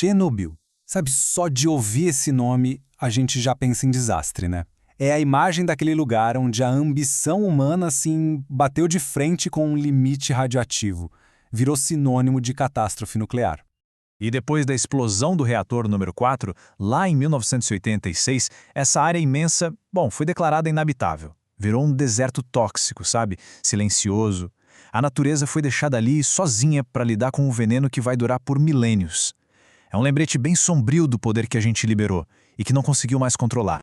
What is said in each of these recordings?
Chernobyl. Sabe, só de ouvir esse nome, a gente já pensa em desastre, né? É a imagem daquele lugar onde a ambição humana, assim, bateu de frente com um limite radioativo. Virou sinônimo de catástrofe nuclear. E depois da explosão do reator número 4, lá em 1986, essa área imensa, foi declarada inabitável. Virou um deserto tóxico, sabe? Silencioso. A natureza foi deixada ali sozinha para lidar com um veneno que vai durar por milênios. É um lembrete bem sombrio do poder que a gente liberou e que não conseguiu mais controlar.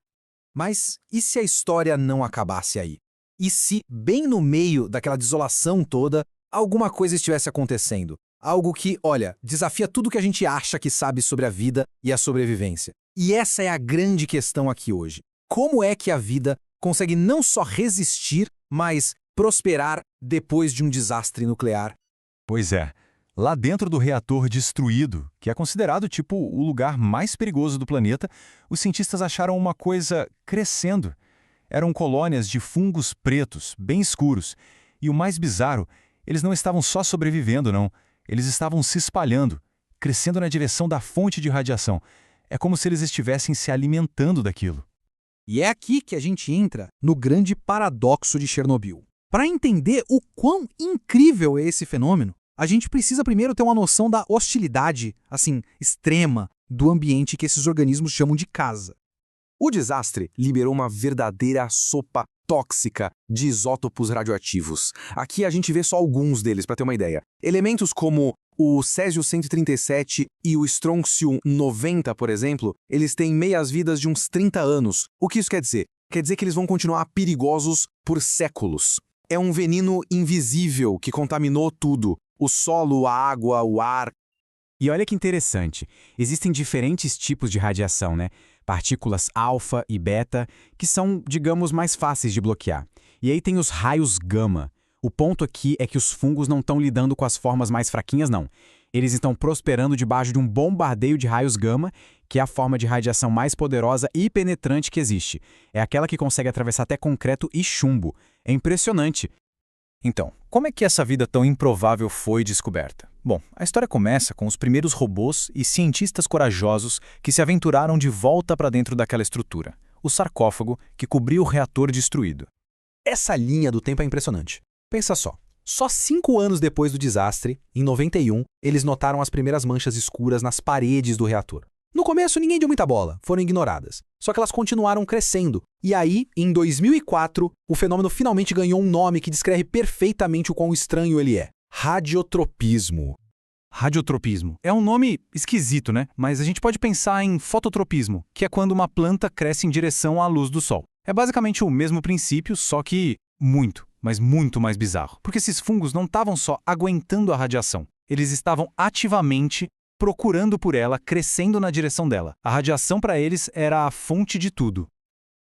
Mas e se a história não acabasse aí? E se, bem no meio daquela desolação toda, alguma coisa estivesse acontecendo? Algo que, olha, desafia tudo que a gente acha que sabe sobre a vida e a sobrevivência. E essa é a grande questão aqui hoje. Como é que a vida consegue não só resistir, mas prosperar depois de um desastre nuclear? Pois é. Lá dentro do reator destruído, que é considerado tipo o lugar mais perigoso do planeta, os cientistas acharam uma coisa crescendo. Eram colônias de fungos pretos, bem escuros. E o mais bizarro, eles não estavam só sobrevivendo, não. Eles estavam se espalhando, crescendo na direção da fonte de radiação. É como se eles estivessem se alimentando daquilo. E é aqui que a gente entra no grande paradoxo de Chernobyl. Para entender o quão incrível é esse fenômeno, a gente precisa primeiro ter uma noção da hostilidade, extrema, do ambiente que esses organismos chamam de casa. O desastre liberou uma verdadeira sopa tóxica de isótopos radioativos. Aqui a gente vê só alguns deles, para ter uma ideia. Elementos como o Césio-137 e o Estrôncio-90, por exemplo, eles têm meias-vidas de uns 30 anos. O que isso quer dizer? Quer dizer que eles vão continuar perigosos por séculos. É um veneno invisível que contaminou tudo. O solo, a água, o ar. E olha que interessante, existem diferentes tipos de radiação, né? Partículas alfa e beta, que são, digamos, mais fáceis de bloquear. E aí tem os raios gama. O ponto aqui é que os fungos não estão lidando com as formas mais fraquinhas, não. Eles estão prosperando debaixo de um bombardeio de raios gama, que é a forma de radiação mais poderosa e penetrante que existe. É aquela que consegue atravessar até concreto e chumbo. É impressionante. Então, como é que essa vida tão improvável foi descoberta? Bom, a história começa com os primeiros robôs e cientistas corajosos que se aventuraram de volta para dentro daquela estrutura, o sarcófago que cobriu o reator destruído. Essa linha do tempo é impressionante. Pensa só 5 anos depois do desastre, em 91, eles notaram as primeiras manchas escuras nas paredes do reator. No começo, ninguém deu muita bola, foram ignoradas. Só que elas continuaram crescendo. E aí, em 2004, o fenômeno finalmente ganhou um nome que descreve perfeitamente o quão estranho ele é. Radiotropismo. Radiotropismo. É um nome esquisito, né? Mas a gente pode pensar em fototropismo, que é quando uma planta cresce em direção à luz do sol. É basicamente o mesmo princípio, só que mas muito mais bizarro. Porque esses fungos não estavam só aguentando a radiação. Eles estavam ativamente procurando por ela, crescendo na direção dela. A radiação para eles era a fonte de tudo.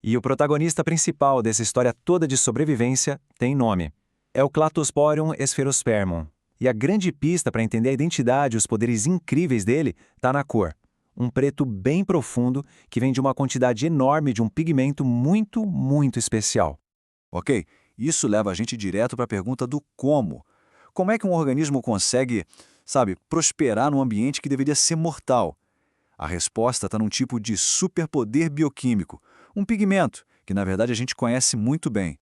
E o protagonista principal dessa história toda de sobrevivência tem nome. É o Cladosporium sphaerospermum. E a grande pista para entender a identidade e os poderes incríveis dele está na cor. Um preto bem profundo que vem de uma quantidade enorme de um pigmento muito, muito especial. Ok, isso leva a gente direto para a pergunta do como. Como é que um organismo consegue, prosperar num ambiente que deveria ser mortal? A resposta está num tipo de superpoder bioquímico, um pigmento, que na verdade a gente conhece muito bem.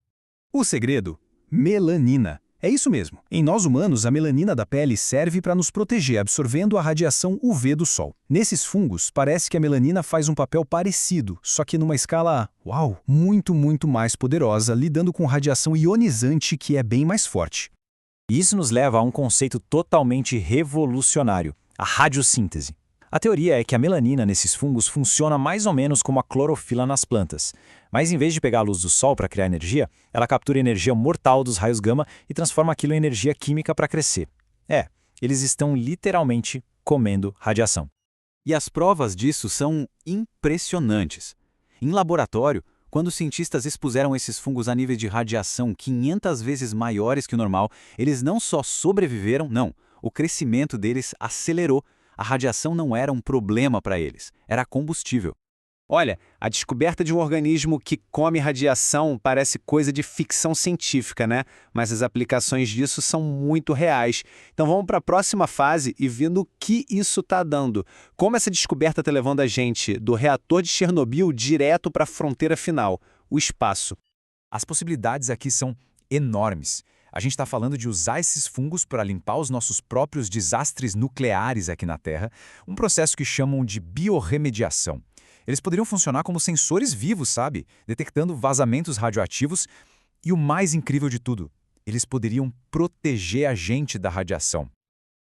O segredo? Melanina. É isso mesmo. Em nós humanos, a melanina da pele serve para nos proteger, absorvendo a radiação UV do sol. Nesses fungos, parece que a melanina faz um papel parecido, só que numa escala, muito, muito mais poderosa, lidando com radiação ionizante que é bem mais forte. Isso nos leva a um conceito totalmente revolucionário, a radiossíntese. A teoria é que a melanina nesses fungos funciona mais ou menos como a clorofila nas plantas. Mas em vez de pegar a luz do sol para criar energia, ela captura a energia mortal dos raios gama e transforma aquilo em energia química para crescer. Eles estão literalmente comendo radiação. E as provas disso são impressionantes. Em laboratório, quando os cientistas expuseram esses fungos a níveis de radiação 500 vezes maiores que o normal, eles não só sobreviveram, o crescimento deles acelerou. A radiação não era um problema para eles, era combustível. Olha, a descoberta de um organismo que come radiação parece coisa de ficção científica, né? Mas as aplicações disso são muito reais. Então vamos para a próxima fase e vendo o que isso está dando. Como essa descoberta está levando a gente do reator de Chernobyl direto para a fronteira final, o espaço. As possibilidades aqui são enormes. A gente está falando de usar esses fungos para limpar os nossos próprios desastres nucleares aqui na Terra, um processo que chamam de biorremediação. Eles poderiam funcionar como sensores vivos, sabe? Detectando vazamentos radioativos. E o mais incrível de tudo, eles poderiam proteger a gente da radiação.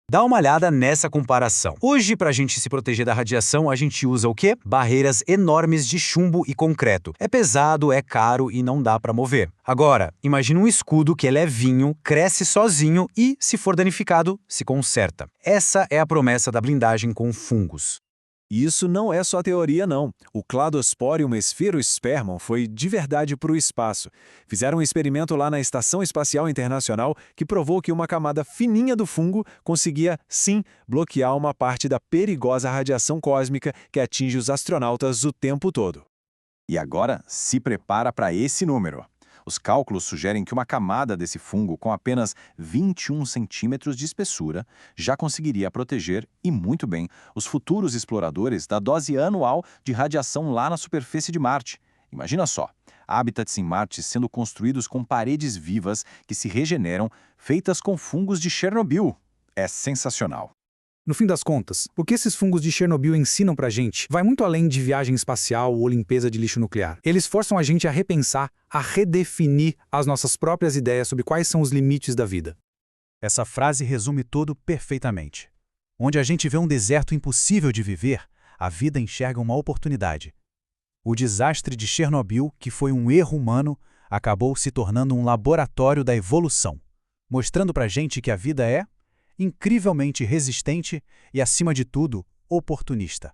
Dá uma olhada nessa comparação. Hoje, para a gente se proteger da radiação, a gente usa o quê? Barreiras enormes de chumbo e concreto. É pesado, é caro e não dá para mover. Agora, imagina um escudo que é levinho, cresce sozinho e, se for danificado, se conserta. Essa é a promessa da blindagem com fungos. E isso não é só teoria, não. O Cladosporium sphaerospermum foi de verdade para o espaço. Fizeram um experimento lá na Estação Espacial Internacional que provou que uma camada fininha do fungo conseguia, sim, bloquear uma parte da perigosa radiação cósmica que atinge os astronautas o tempo todo. E agora, se prepara para esse número. Os cálculos sugerem que uma camada desse fungo com apenas 21 centímetros de espessura já conseguiria proteger, e muito bem, os futuros exploradores da dose anual de radiação lá na superfície de Marte. Imagina só, hábitats em Marte sendo construídos com paredes vivas que se regeneram, feitas com fungos de Chernobyl. É sensacional. No fim das contas, o que esses fungos de Chernobyl ensinam pra gente vai muito além de viagem espacial ou limpeza de lixo nuclear. Eles forçam a gente a repensar, a redefinir as nossas próprias ideias sobre quais são os limites da vida. Essa frase resume tudo perfeitamente. Onde a gente vê um deserto impossível de viver, a vida enxerga uma oportunidade. O desastre de Chernobyl, que foi um erro humano, acabou se tornando um laboratório da evolução, mostrando pra gente que a vida é incrivelmente resistente e, acima de tudo, oportunista.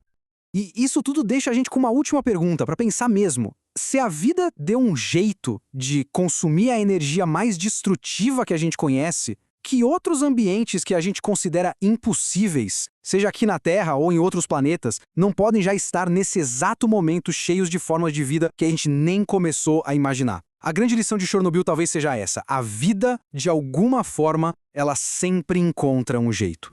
E isso tudo deixa a gente com uma última pergunta para pensar mesmo. Se a vida deu um jeito de consumir a energia mais destrutiva que a gente conhece, que outros ambientes que a gente considera impossíveis, seja aqui na Terra ou em outros planetas, não podem já estar nesse exato momento cheios de formas de vida que a gente nem começou a imaginar? A grande lição de Chernobyl talvez seja essa: a vida, de alguma forma, ela sempre encontra um jeito.